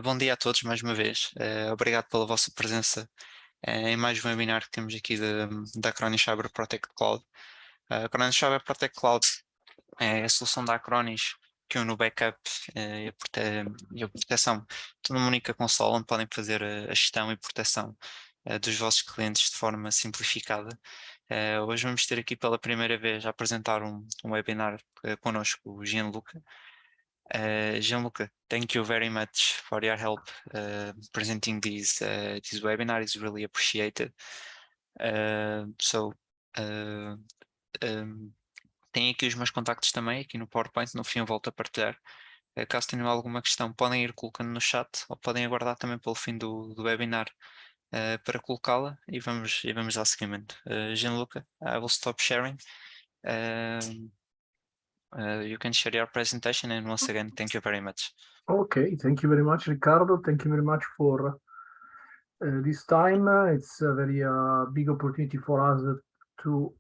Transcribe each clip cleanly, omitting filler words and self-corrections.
Bom dia a todos mais uma vez. Obrigado pela vossa presença em mais um webinar que temos aqui da Acronis Cyber Protect Cloud. A Acronis Cyber Protect Cloud é a solução da Acronis que une o backup e a proteção tudo numa única consola, onde podem fazer a gestão e proteção dos vossos clientes de forma simplificada. Hoje vamos ter aqui pela primeira vez a apresentar um webinar connosco, o Gianluca. Gianluca, thank you very much for your help presenting this webinar. It's really appreciated. Tem aqui os meus contactos também, aqui no PowerPoint, no fim eu volto a partilhar. Caso tenham alguma questão, podem ir colocando no chat ou podem aguardar também pelo fim do webinar para colocá-la e vamos dar seguimento. Gianluca, I will stop sharing. You can share your presentation, and once again, thank you very much. Okay, thank you very much, Ricardo. Thank you very much for this time. It's a very big opportunity for us to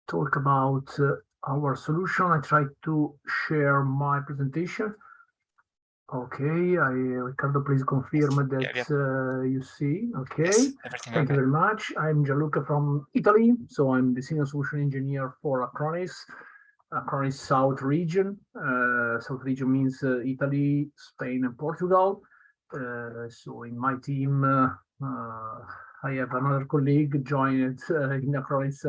talk about our solution. I try to share my presentation. Okay, Ricardo, please confirm that you see. Okay, yes, thank you very much. I'm Gianluca from Italy, so I'm the senior solution engineer for Acronis South region. South region means Italy, Spain, and Portugal. So in my team, I have another colleague joined in Acronis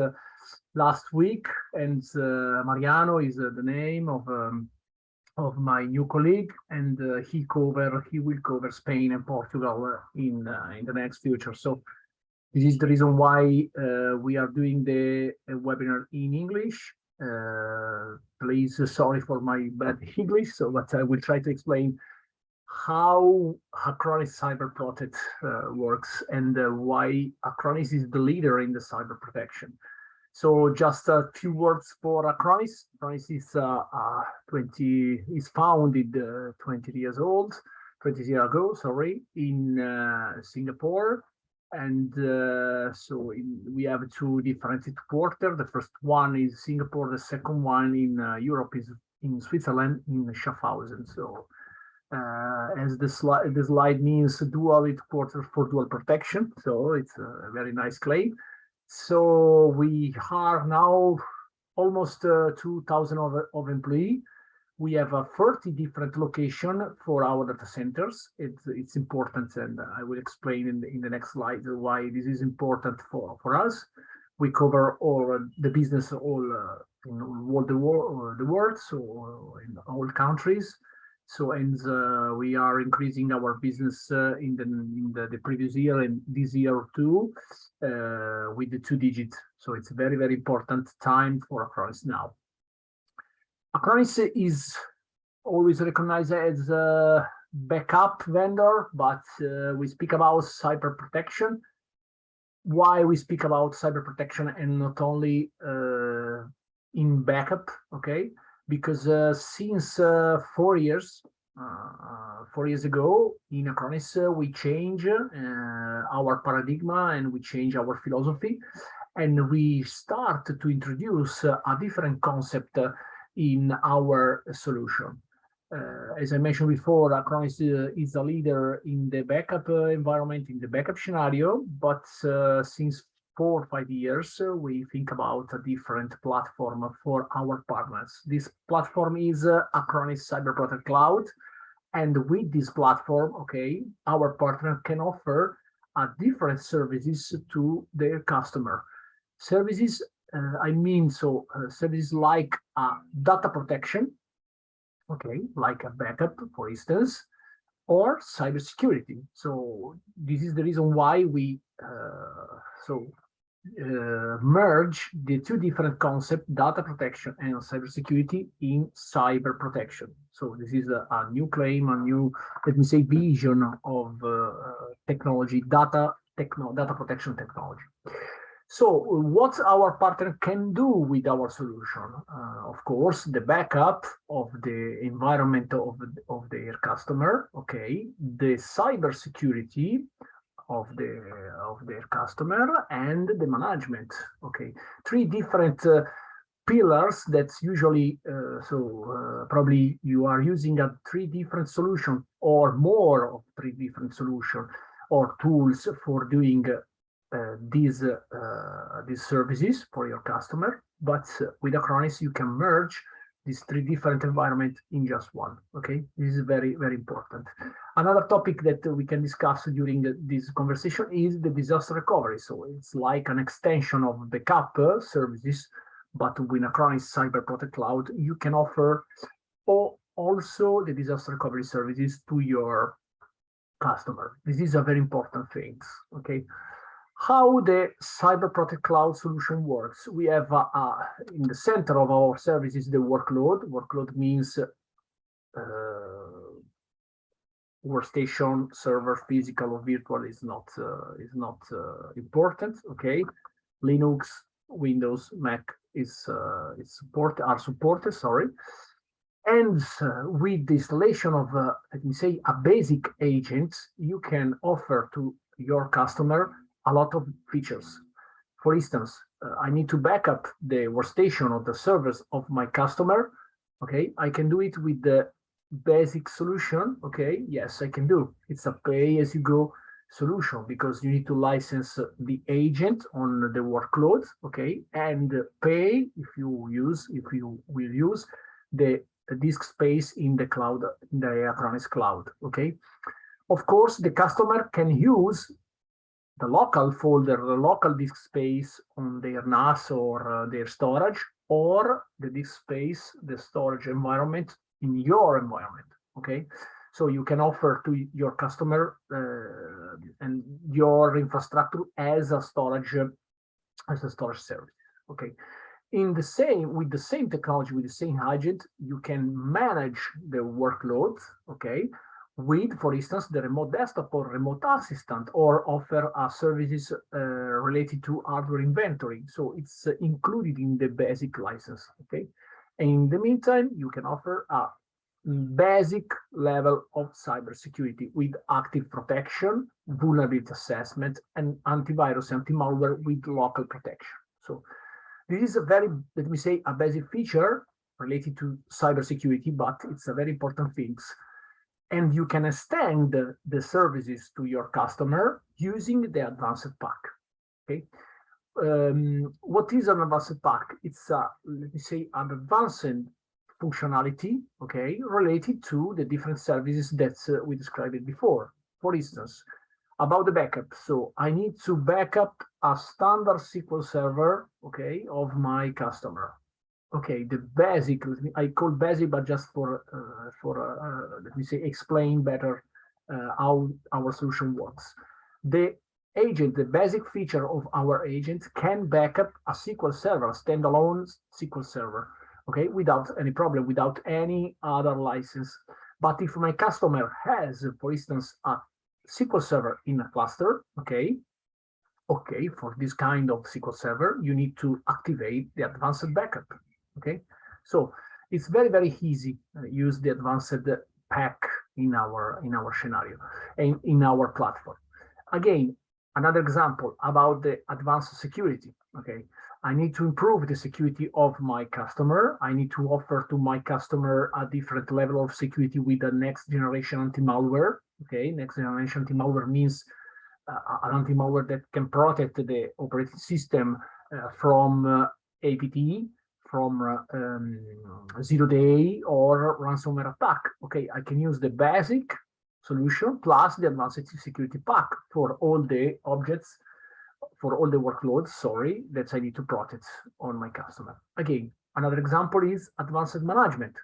last week, and Mariano is the name of my new colleague, and he will cover Spain and Portugal in the next future. So this is the reason why we are doing the webinar in English. Please, sorry for my bad English, but I will try to explain how Acronis Cyber Protect works and why Acronis is the leader in the cyber protection. So just a few words for Acronis. Acronis is founded 20 years ago, sorry, in Singapore. And we have two different headquarters. The first one is Singapore. The second one in Europe is in Switzerland, in Schaffhausen. So as the slide means, dual headquarters for dual protection. So it's a very nice claim. So we are now almost 2,000 of employees. We have 30 different locations for our data centers. It's important, and I will explain in the next slide why this is important for us. We cover all the business in all the world, so in all countries. So we are increasing our business in the previous year and this year too with the 2 digits. So it's a very, very important time for Acronis now. Acronis is always recognized as a backup vendor, but we speak about cyber protection. Why we speak about cyber protection and not only in backup, okay? Because since 4 years, 4 years ago in Acronis, we changed our paradigm and we changed our philosophy, and we start to introduce a different concept in our solution. As I mentioned before, Acronis is a leader in the backup environment, in the backup scenario, but since 4 or 5 years, we think about a different platform for our partners. This platform is Acronis Cyber Protect Cloud, and with this platform, okay, our partner can offer different services to their customer. Services, services like data protection, okay, like a backup, for instance, or cybersecurity. So this is the reason why we merge the two different concepts, data protection and cybersecurity, in cyber protection. So this is a new claim, a new, let me say, vision of technology, data protection technology. So what our partner can do with our solution? Of course, the backup of the environment of their customer, okay, the cybersecurity of their customer, and the management. Okay, 3 different pillars that's usually, probably you are using a 3 different solution or more of 3 different solution or tools for doing these services for your customer. But with Acronis, you can merge these 3 different environments in just one. Okay, this is very, very important. Another topic that we can discuss during this conversation is the disaster recovery. So it's like an extension of backup services, but with Acronis Cyber Protect Cloud, you can offer also the disaster recovery services to your customer. This is a very important thing. Okay. How the Cyber Protect Cloud solution works. We have in the center of our services the workload. Workload means workstation, server, physical or virtual is not important. Okay, Linux, Windows, Mac are supported. Sorry, and with the installation of let me say a basic agent, you can offer to your customer a lot of features. For instance, I need to back up the workstation or the servers of my customer. Okay, I can do it with the basic solution. Okay, yes, I can do. It's a pay-as-you-go solution because you need to license the agent on the workload. Okay, and pay if you will use the disk space in the cloud, in the Acronis cloud. Okay, of course, the customer can use the local folder, the local disk space on their NAS or their storage, or the disk space, the storage environment in your environment. Okay, so you can offer to your customer and your infrastructure as a storage service. Okay, with the same technology, with the same agent, you can manage the workload. Okay, with, for instance, the remote desktop or remote assistant, or offer services related to hardware inventory. So it's included in the basic license. Okay, and in the meantime, you can offer a basic level of cybersecurity with active protection, vulnerability assessment, and antivirus, anti-malware with local protection. So this is a very, let me say, a basic feature related to cybersecurity, but it's a very important thing. And you can extend the services to your customer using the advanced pack. Okay, what is an advanced pack? It's let me say an advanced functionality, okay, related to the different services that we described before. For instance, about the backup. So I need to back up a standard SQL server, okay, of my customer. Okay, the basic, I call basic, but just for let me say, explain better how our solution works. The agent, the basic feature of our agent can back up a SQL server, standalone SQL server, okay, without any problem, without any other license. But if my customer has, for instance, a SQL server in a cluster, okay, for this kind of SQL server, you need to activate the advanced backup. Okay, so it's very, very easy to use the advanced pack in our scenario and in our platform. Again, another example about the advanced security. Okay, I need to improve the security of my customer. I need to offer to my customer a different level of security with the next generation anti-malware. Okay, next generation anti-malware means an anti-malware that can protect the operating system from APT, from zero-day or ransomware attack. Okay, I can use the basic solution plus the advanced security pack for all the objects, for all the workloads, sorry, that I need to protect on my customer. Again, another example is advanced management.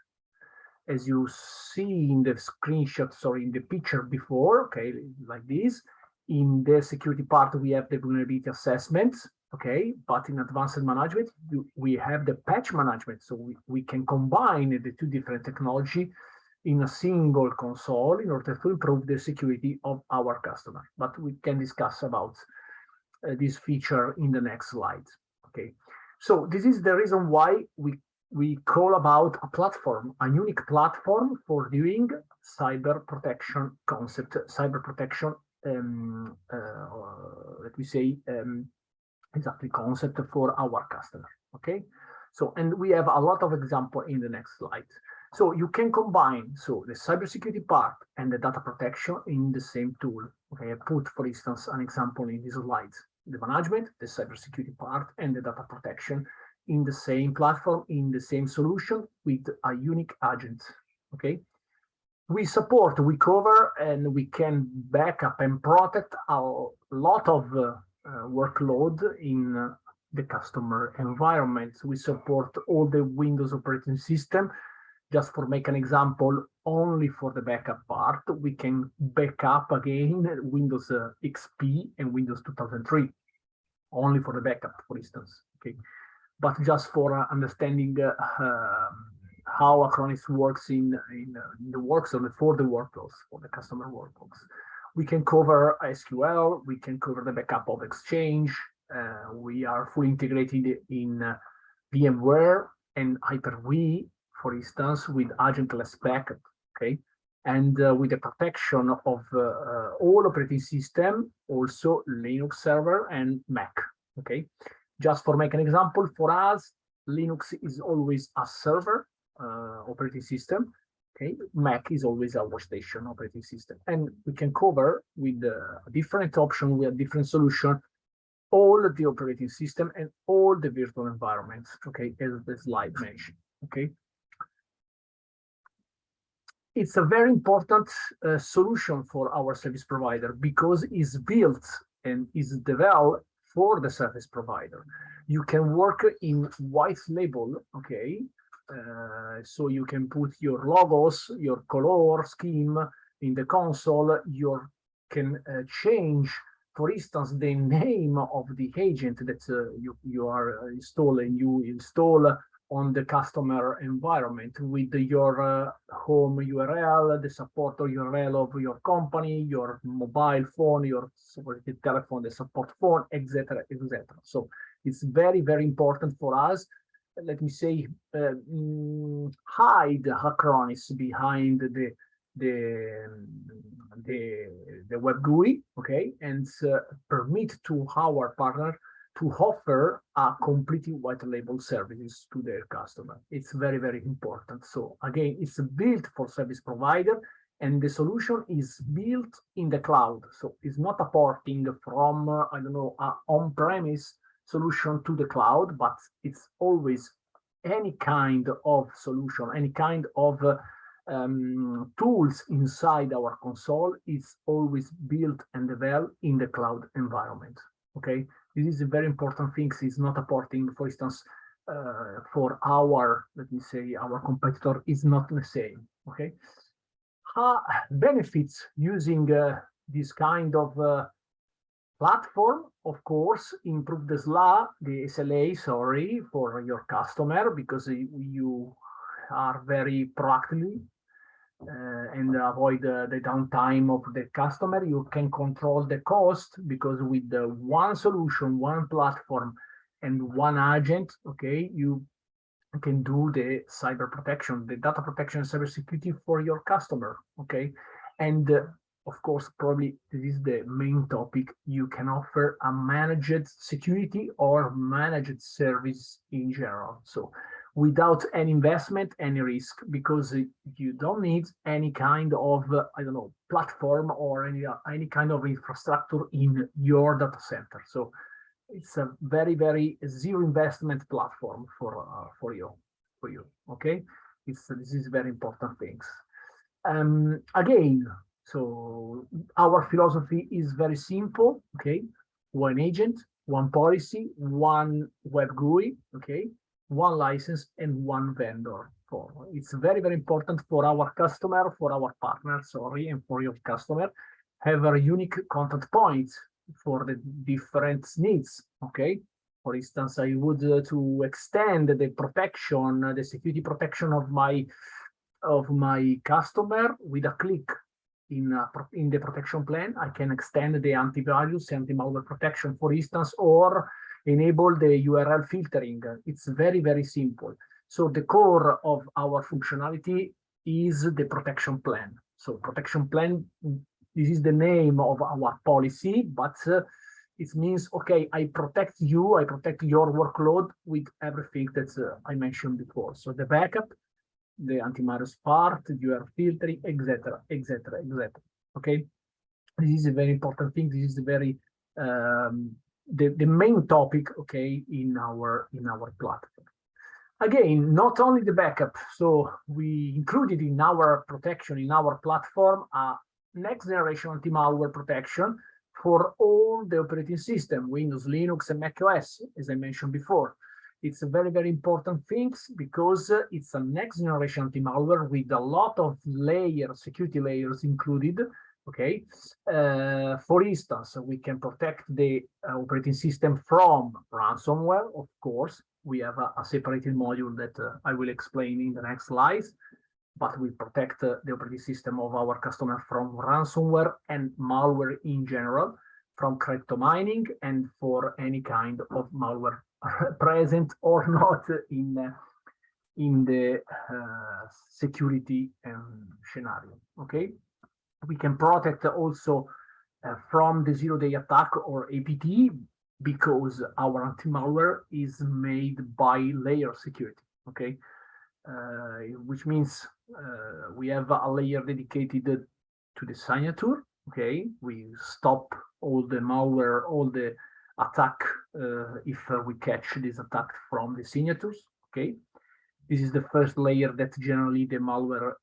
As you see in the screenshot, sorry, in the picture before, okay, like this, in the security part, we have the vulnerability assessment. Okay, but in advanced management, we have the patch management. So we can combine the two different technology in a single console in order to improve the security of our customer. But we can discuss about this feature in the next slide. Okay, so this is the reason why we call about a platform, a unique platform for doing cyber protection concept, cyber protection, let me say, exactly concept for our customer. Okay, So, and we have a lot of example in the next slide. So you can combine the cybersecurity part and the data protection in the same tool. Okay, I put, for instance, an example in this slide: the management, the cybersecurity part, and the data protection in the same platform, in the same solution with a unique agent. Okay, we support, we cover, and we can back up and protect a lot of workload in the customer environment. We support all the Windows operating system. Just for make an example, only for the backup part, we can back up again Windows XP and Windows 2003, only for the backup, for instance. Okay, but just for understanding how Acronis works in the works for the workloads, for the customer workloads. We can cover SQL, we can cover the backup of Exchange. We are fully integrated in VMware and Hyper-V, for instance, with agentless backup, okay? And with the protection of all operating system, also Linux server and Mac, okay? Just for make an example, for us, Linux is always a server operating system, okay? Mac is always a workstation operating system. And we can cover with a different option, with a different solution, all the operating system and all the virtual environments, okay, as the slide mentioned, okay? It's a very important solution for our service provider because it's built and is developed for the service provider. You can work in white label, okay? So you can put your logos, your color scheme in the console. You can change, for instance, the name of the agent that you are installing. You install on the customer environment with your home URL, the support URL of your company, your mobile phone, your telephone, the support phone, etc., etc. So it's very, very important for us. Let me say, hide Acronis behind the web GUI, okay, and permit to our partner to offer a completely white label services to their customer. It's very, very important. So again, it's built for service provider, and the solution is built in the cloud. So it's not a porting from, I don't know, a on-premise solution to the cloud, but it's always any kind of solution, any kind of tools inside our console is always built and developed in the cloud environment. Okay, this is a very important thing. It's not a porting, for instance, for our, let me say, our competitor is not the same. Okay, benefits using this kind of platform, of course, improve the SLA, sorry, for your customer, because you are very proactively and avoid the downtime of the customer. You can control the cost because with the one solution, one platform, and one agent, okay, you can do the cyber protection, the data protection, cybersecurity for your customer, okay? And of course, probably this is the main topic. You can offer a managed security or managed service in general. So without any investment, any risk, because you don't need any kind of, I don't know, platform or any kind of infrastructure in your data center. So it's a very, very zero investment platform for you. Okay, this is very important things. Again, so our philosophy is very simple. Okay, one agent, one policy, one web GUI. Okay, one license and one vendor. It's very, very important for our customer, for our partner, sorry, and for your customer, have a unique contact point for the different needs. Okay, for instance, I would to extend the protection, the security protection of my customer with a click in the protection plan. I can extend the antivirus, anti-malware protection, for instance, or enable the URL filtering. It's very, very simple. So the core of our functionality is the protection plan. So protection plan, this is the name of our policy, but It means, okay, I protect you, I protect your workload with everything that I mentioned before. So the backup, the antivirus part, your filtering, etc., etc., etc. Okay, this is a very important thing. This is the very the main topic, okay, in our platform. Again, not only the backup. So we included in our protection in our platform a next generation anti-malware protection for all the operating system, Windows, Linux, and Mac OS, as I mentioned before. It's a very, very important thing because it's a next generation anti-malware with a lot of layers, security layers included. Okay, for instance, we can protect the operating system from ransomware. Of course, we have a separated module that I will explain in the next slides. But we protect the operating system of our customer from ransomware and malware in general, from crypto mining, and for any kind of malware present or not in the security scenario. Okay, we can protect also from the zero-day attack or APT because our anti-malware is made by layer security. Okay, which means we have a layer dedicated to the signature. Okay, we stop all the malware, all the attack if we catch this attack from the signatures. Okay, this is the first layer that generally the malware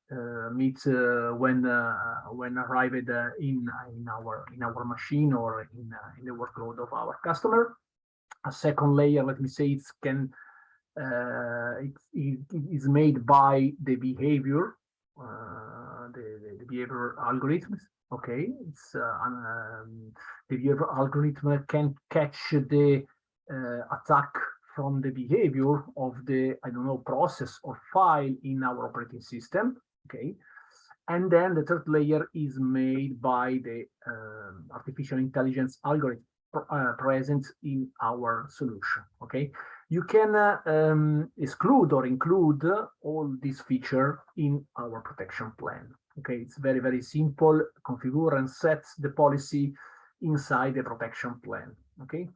meets when arrived in our machine or in the workload of our customer. A second layer, let me say, it is made by the behavior, the behavior algorithms. Okay, it's the behavior algorithm can catch the attack from the behavior of the, I don't know, process or file in our operating system. Okay, and then the third layer is made by the artificial intelligence algorithm present in our solution. Okay, you can exclude or include all these features in our protection plan. Okay, it's very, very simple. Configure and set the policy inside the protection plan. Okay,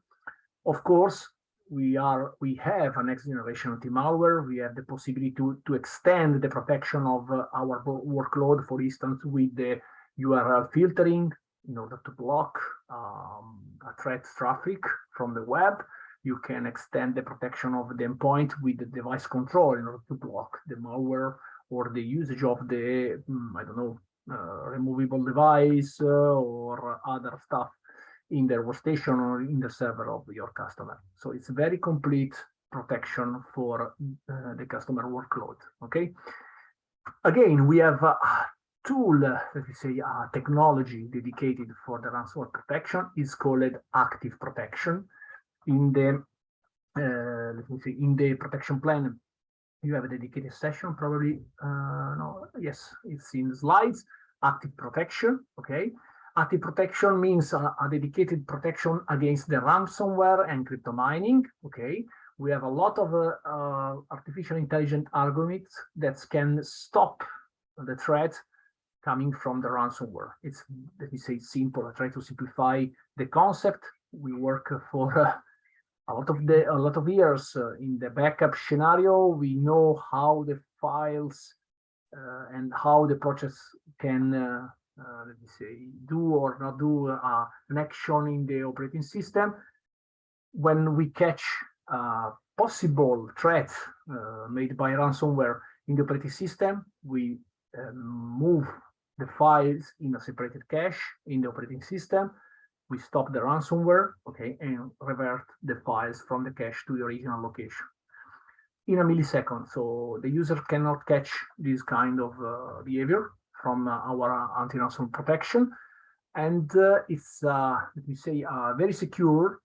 of course, we have a next generation anti-malware. We have the possibility to extend the protection of our workload, for instance, with the URL filtering in order to block a threat traffic from the web. You can extend the protection of the endpoint with the device control in order to block the malware or the usage of the, I don't know, removable device or other stuff in the workstation or in the server of your customer. So it's a very complete protection for the customer workload. Okay. Again, we have a tool, let me say, a technology dedicated for the ransomware protection is called active protection. In the let me see, in the protection plan, you have a dedicated session, probably. No, yes, it's in the slides. Active protection. Okay, active protection means a dedicated protection against the ransomware and crypto mining. Okay, we have a lot of artificial intelligence algorithms that can stop the threat coming from the ransomware. It's, let me say, simple. I try to simplify the concept. We work for a lot of years in the backup scenario. We know how the files and how the process can let me say, do or not do an action in the operating system. When we catch a possible threat made by ransomware in the operating system, we move the files in a separated cache in the operating system. We stop the ransomware, okay, and revert the files from the cache to the original location in a millisecond. So the user cannot catch this kind of behavior from our anti-ransomware protection. And it's, let me say, a very secure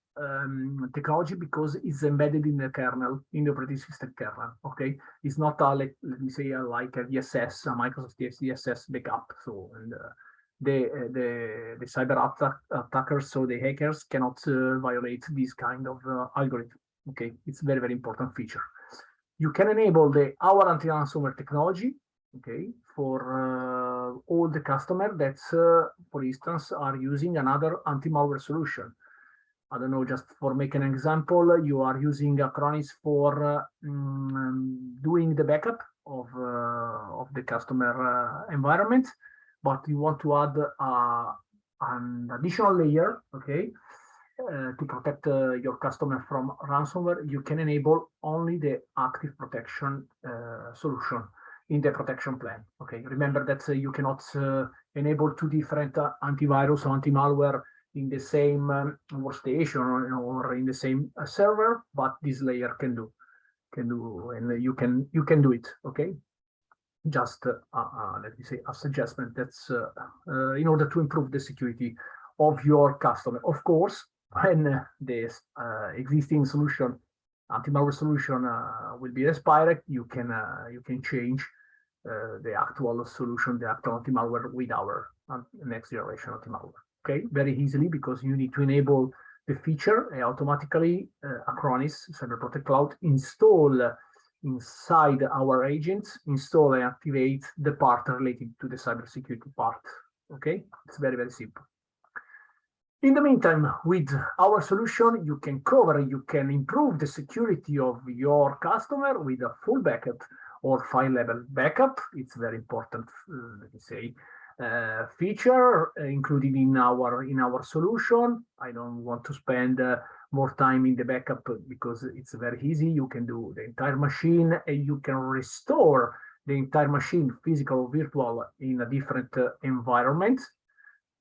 technology because it's embedded in the kernel, in the operating system kernel. Okay, it's not a, let me say, like a VSS, a Microsoft VSS backup. So and the cyber attackers, so the hackers cannot violate this kind of algorithm. Okay, it's a very, very important feature. You can enable our anti-ransomware technology, okay, for all the customers that, for instance, are using another anti-malware solution. I don't know, just for making an example, you are using Acronis for doing the backup of the customer environment, but you want to add an additional layer, okay, to protect your customer from ransomware. You can enable only the active protection solution in the protection plan. Okay, remember that you cannot enable two different antivirus or antimalware in the same workstation or in the same server, but this layer can do, and you can do it. Okay, just let me say a suggestion that's in order to improve the security of your customer. Of course, when the existing solution, anti-malware solution, will be expired, you can change the actual solution, the actual anti-malware with our next generation anti-malware. Okay, very easily, because you need to enable the feature automatically. Acronis Cyber Protect Cloud install inside our agents, install and activate the part related to the cybersecurity part. Okay, it's very, very simple. In the meantime, with our solution, you can improve the security of your customer with a full backup or file level backup. It's very important, let me say, feature included in our solution. I don't want to spend more time in the backup because it's very easy. You can do the entire machine, and you can restore the entire machine, physical or virtual, in a different environment.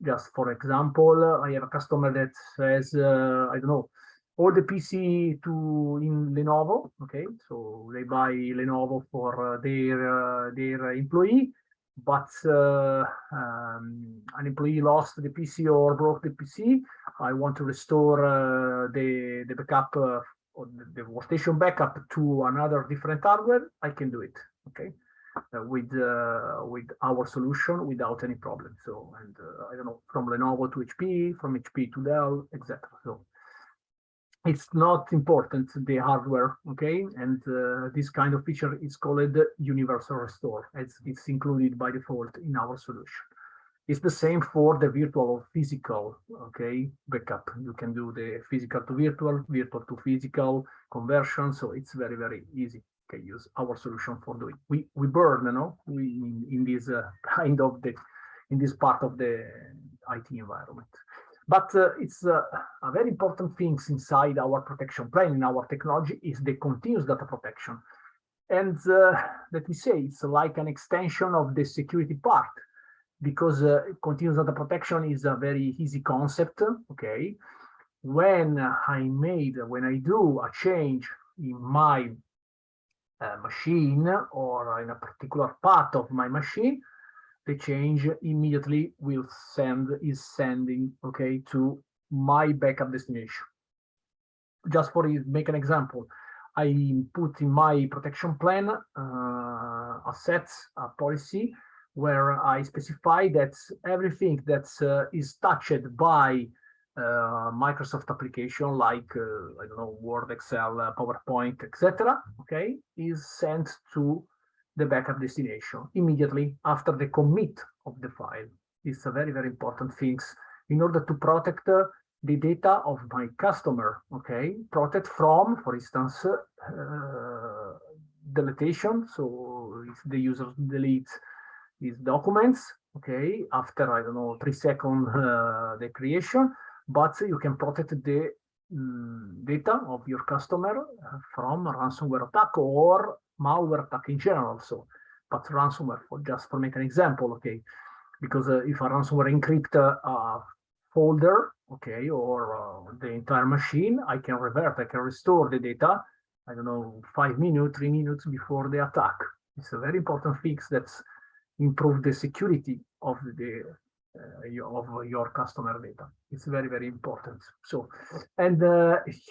Just for example, I have a customer that says, I don't know, all the PC in Lenovo. Okay, so they buy Lenovo for their employee, but an employee lost the PC or broke the PC. I want to restore the backup or the workstation backup to another different hardware. I can do it. Okay. With our solution without any problem. So, and I don't know, from Lenovo to HP, from HP to Dell, etc. So it's not important, the hardware, okay? And this kind of feature is called universal restore. It's included by default in our solution. It's the same for the virtual or physical, okay, backup. You can do the physical to virtual, virtual to physical conversion. So it's very, very easy. Okay, use our solution for doing. We burn, in this kind of in this part of the IT environment. But it's a very important thing inside our protection plan, in our technology, is the continuous data protection. And let me say, it's like an extension of the security part, because continuous data protection is a very easy concept. Okay, when I do a change in my machine or in a particular part of my machine, the change immediately is sending, okay, to my backup destination. Just for make an example, I put in my protection plan a policy where I specify that everything that is touched by Microsoft application like I don't know, Word, Excel, PowerPoint, etc. Okay, is sent to the backup destination immediately after the commit of the file. It's a very, very important thing in order to protect the data of my customer. Okay, protect from, for instance, deletion. So if the user deletes these documents, okay, after I don't know 3 seconds the creation. But you can protect the data of your customer from a ransomware attack or malware attack in general. So, but ransomware, just for make an example, okay, because if a ransomware encrypt a folder, okay, or the entire machine, I can restore the data, I don't know, 5 minutes, 3 minutes before the attack. It's a very important fix that's improve the security of your customer data. It's very, very important. So, and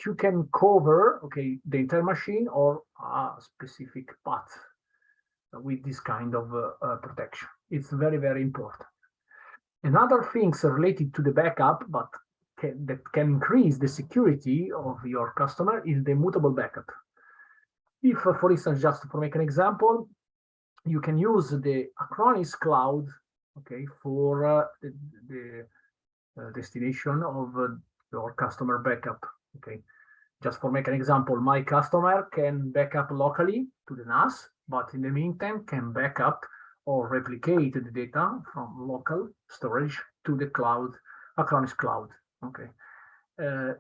you can cover, okay, the entire machine or a specific path with this kind of protection. It's very, very important. Another things related to the backup, but that can increase the security of your customer, is the mutable backup. If, for instance, just for make an example, you can use the Acronis Cloud, okay, for the destination of your customer backup. Okay, just for make an example, my customer can backup locally to the NAS, but in the meantime can backup or replicate the data from local storage to the cloud, Acronis Cloud. Okay,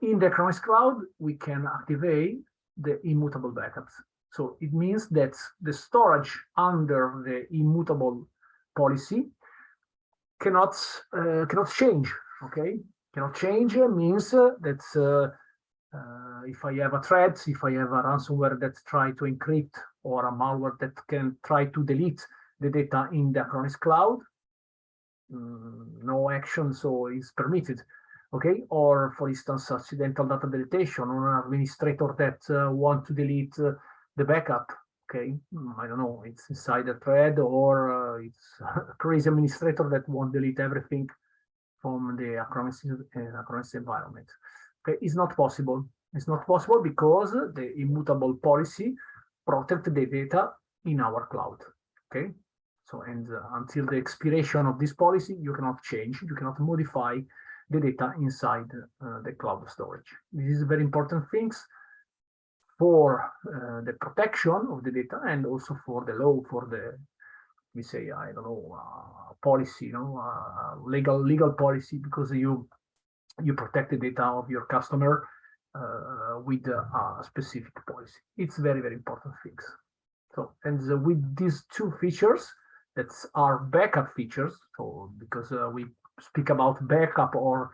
in the Acronis Cloud, we can activate the immutable backups. So it means that the storage under the immutable policy cannot change. Okay, cannot change means that if I have a threat, if I have a ransomware that try to encrypt or a malware that can try to delete the data in the Acronis Cloud, no action so is permitted. Okay, or for instance, accidental data deletion or an administrator that want to delete the backup. Okay, I don't know, it's inside a thread or it's a crazy administrator that won't delete everything from the Acronis environment. Okay, it's not possible. It's not possible because the immutable policy protects the data in our cloud. Okay, so and until the expiration of this policy, you cannot change, you cannot modify the data inside the cloud storage. This is very important things for the protection of the data and also for the law, for the, we say, I don't know, policy, legal policy, because you protect the data of your customer with a specific policy. It's very, very important things. So, and with these two features that are backup features, so because we speak about backup or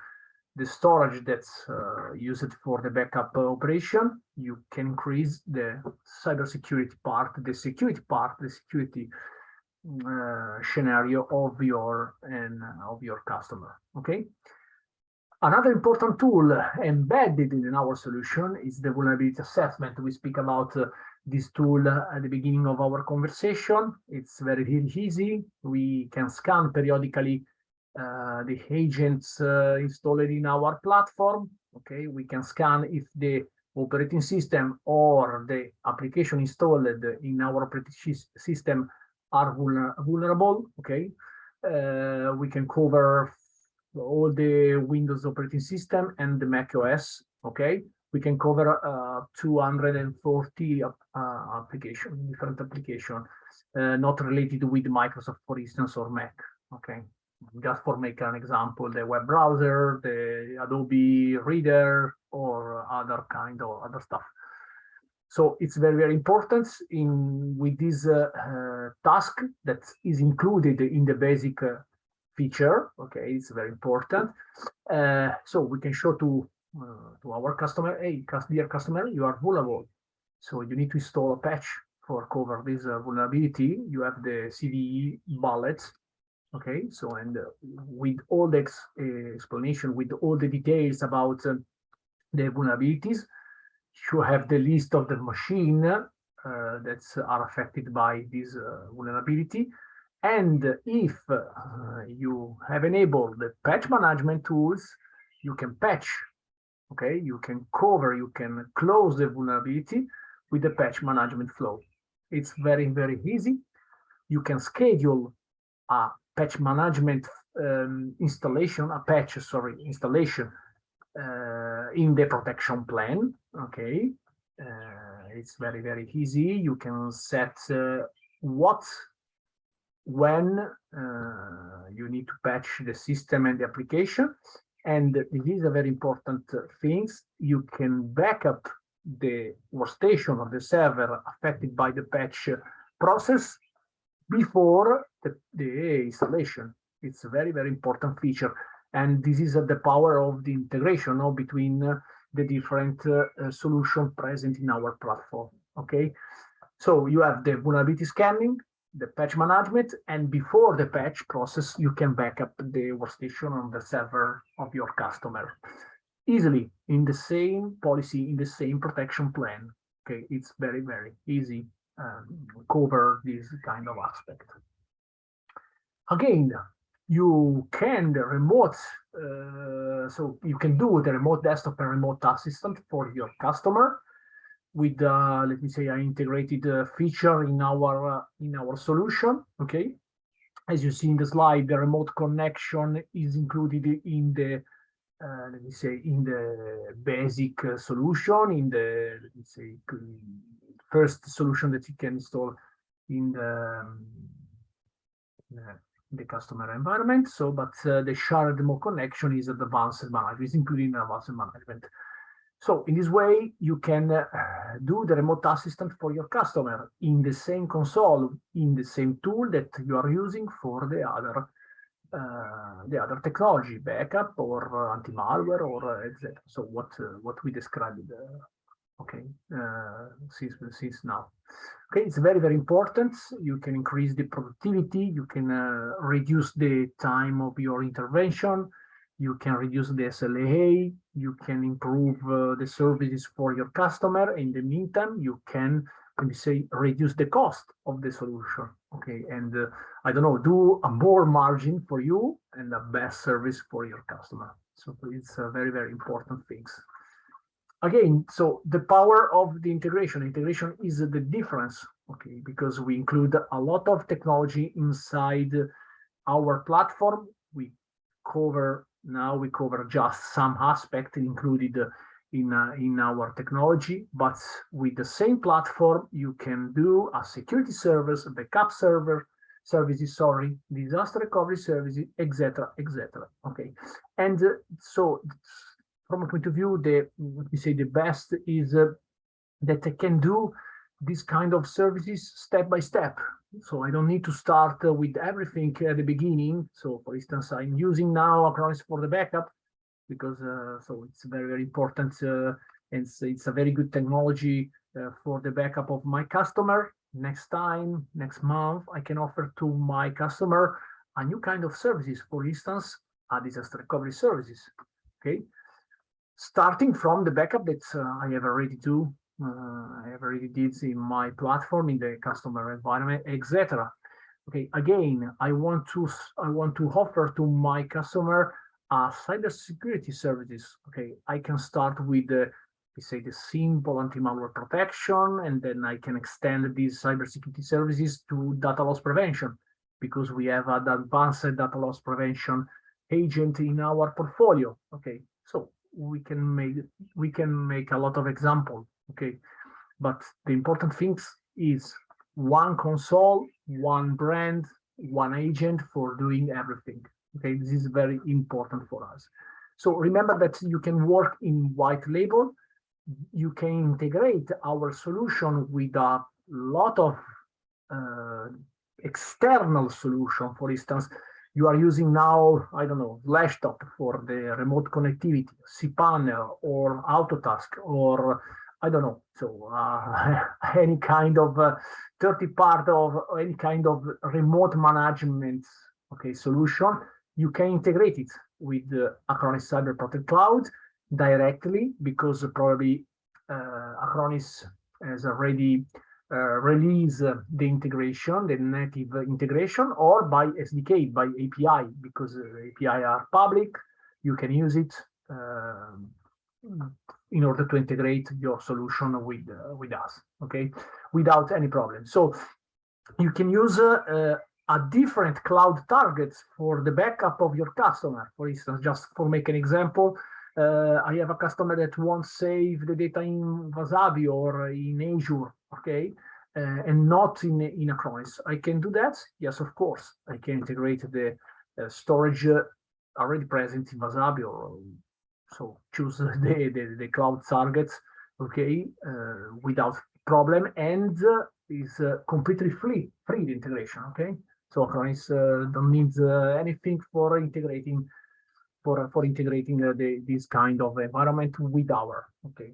the storage that's used for the backup operation, you can increase the cybersecurity part, the security part, the security scenario of your customer. Okay. Another important tool embedded in our solution is the vulnerability assessment. We speak about this tool at the beginning of our conversation. It's very easy. We can scan periodically the agents installed in our platform. Okay, we can scan if the operating system or the application installed in our operating system are vulnerable. Okay, we can cover all the Windows operating system and the Mac OS. Okay, we can cover 240 different applications, not related with Microsoft, for instance, or Mac. Okay, just for make an example, the web browser, the Adobe Reader, or other kind of other stuff. So it's very, very important with this task that is included in the basic feature. Okay, it's very important. So we can show to our customer, hey, dear customer, you are vulnerable. So you need to install a patch for cover this vulnerability. You have the CVE bullets. Okay, so and with all the explanation, with all the details about the vulnerabilities, you have the list of the machine that are affected by this vulnerability. And if you have enabled the patch management tools, you can patch. Okay, you can cover, you can close the vulnerability with the patch management flow. It's very, very easy. You can schedule a patch management installation in the protection plan. Okay, it's very, very easy. You can set when you need to patch the system and the application. And this is a very important thing. You can backup the workstation or the server affected by the patch process before the installation. It's a very, very important feature. And this is the power of the integration between the different solutions present in our platform. Okay, so you have the vulnerability scanning, the patch management, and before the patch process, you can backup the workstation on the server of your customer easily in the same policy, in the same protection plan. Okay, it's very, very easy cover this kind of aspect. Again, you can remote, so you can do the remote desktop and remote assistant for your customer with, let me say, an integrated feature in our solution. Okay, as you see in the slide, the remote connection is included in the let me say, in the basic solution, in the, let me say, first solution that you can install in the customer environment. So, but the shared remote connection is advanced management, is included in advanced management. So in this way, you can do the remote assistant for your customer in the same console, in the same tool that you are using for the other technology, backup or anti-malware or etc. So what we described, okay, since now. Okay, it's very, very important. You can increase the productivity. You can reduce the time of your intervention. You can reduce the SLA, you can improve the services for your customer. In the meantime, you can, let me say, reduce the cost of the solution. Okay, and I don't know, do a more margin for you and a best service for your customer. So it's very, very important things. Again, so the power of the integration is the difference, okay, because we include a lot of technology inside our platform. We cover just some aspect included in our technology, but with the same platform, you can do a security service, a backup services, sorry, disaster recovery services, etc., etc. Okay, and so from a point of view, let me say the best is that I can do this kind of services step by step. So I don't need to start with everything at the beginning. So for instance, I'm using now Acronis for the backup because so it's very, very important and it's a very good technology for the backup of my customer. Next time, next month, I can offer to my customer a new kind of services, for instance, a disaster recovery services. Okay, starting from the backup that I have already do. I have already did in my platform, in the customer environment, etc. Okay, again, I want to offer to my customer cybersecurity services. Okay, I can start with the simple anti-malware protection, and then I can extend these cybersecurity services to data loss prevention because we have an advanced data loss prevention agent in our portfolio. Okay, so we can make a lot of examples. Okay, but the important things is one console, one brand, one agent for doing everything. Okay, this is very important for us. So remember that you can work in white label. You can integrate our solution with a lot of external solution. For instance, you are using now, I don't know, Lashtop for the remote connectivity, cPanel or Autotask, or I don't know, so any kind of third-party of any kind of remote management, okay, solution, you can integrate it with the Acronis Cyber Protect Cloud directly because probably Acronis has already released the integration, the native integration, or by SDK, by API, because API are public, you can use it in order to integrate your solution with us, okay, without any problem. So you can use a different cloud targets for the backup of your customer. For instance, just for make an example, I have a customer that wants to save the data in Wasabi or in Azure, okay, and not in Acronis. I can do that? Yes, of course. I can integrate the storage already present in Wasabi, or so choose the cloud targets, okay, without problem, and is completely free the integration, okay. So Acronis don't need anything for integrating this kind of environment with our, okay.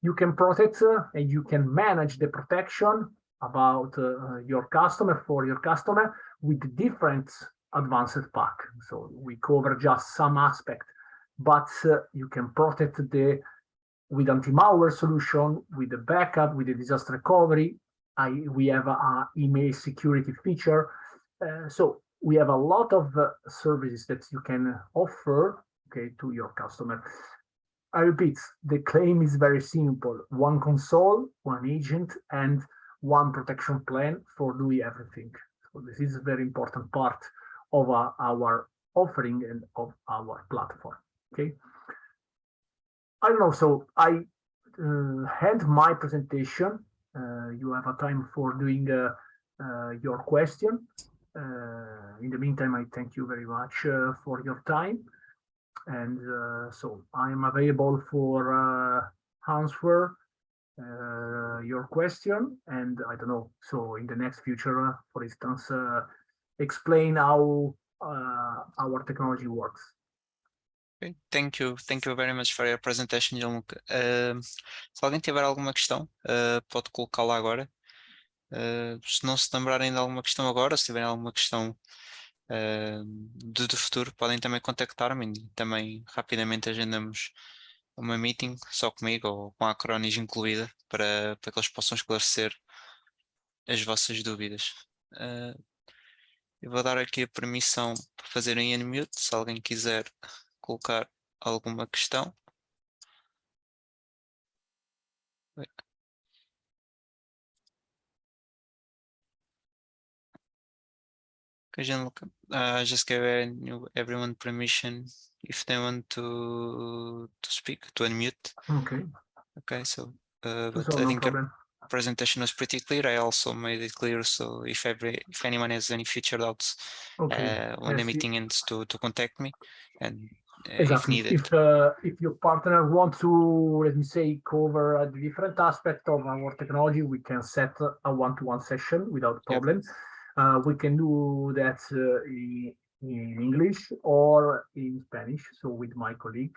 You can protect and you can manage the protection about your customer for your customer with different advanced pack. So we cover just some aspect, but you can protect with anti-malware solution, with the backup, with the disaster recovery. We have an email security feature. So we have a lot of services that you can offer, okay, to your customer. I repeat, the claim is very simple: one console, one agent, and one protection plan for doing everything. So this is a very important part of our offering and of our platform. Okay. I don't know. So I had my presentation. You have a time for doing your question. In the meantime, I thank you very much for your time. And so I am available for answer your question. And I don't know. So in the next future, for instance, explain how our technology works. Okay. Thank you very much for your presentation, Gianluca. Se alguém tiver alguma questão, pode colocá-la agora. Se não se lembrarem de alguma questão agora, se tiverem alguma questão do futuro, podem também contactar-me e também rapidamente agendamos uma meeting só comigo ou com a Acronis incluída para que eles possam esclarecer as vossas dúvidas. Eu vou dar aqui a permissão para fazerem unmute, se alguém quiser colocar alguma questão. I just gave everyone permission if they want to speak, to unmute. Okay. Okay, so but So I no think problem. the presentation was pretty clear. I also made it clear, so if anyone has any future doubts Okay. when the Yes, meeting ends, to contact me, and if exactly. needed. If your partner wants to, let me say, cover a different aspect of our technology, we can set a one-to-one session without problem. We can do that in English or in Spanish. So with my colleague,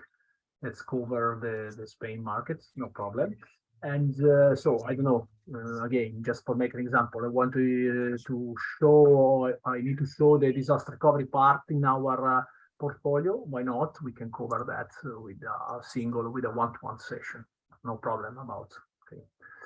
let's cover the Spain markets, no problem. And so I don't know. Again, just for make an example, I want to show. I need to show the disaster recovery part in our portfolio. Why not? We can cover that with a one-to-one session. No problem about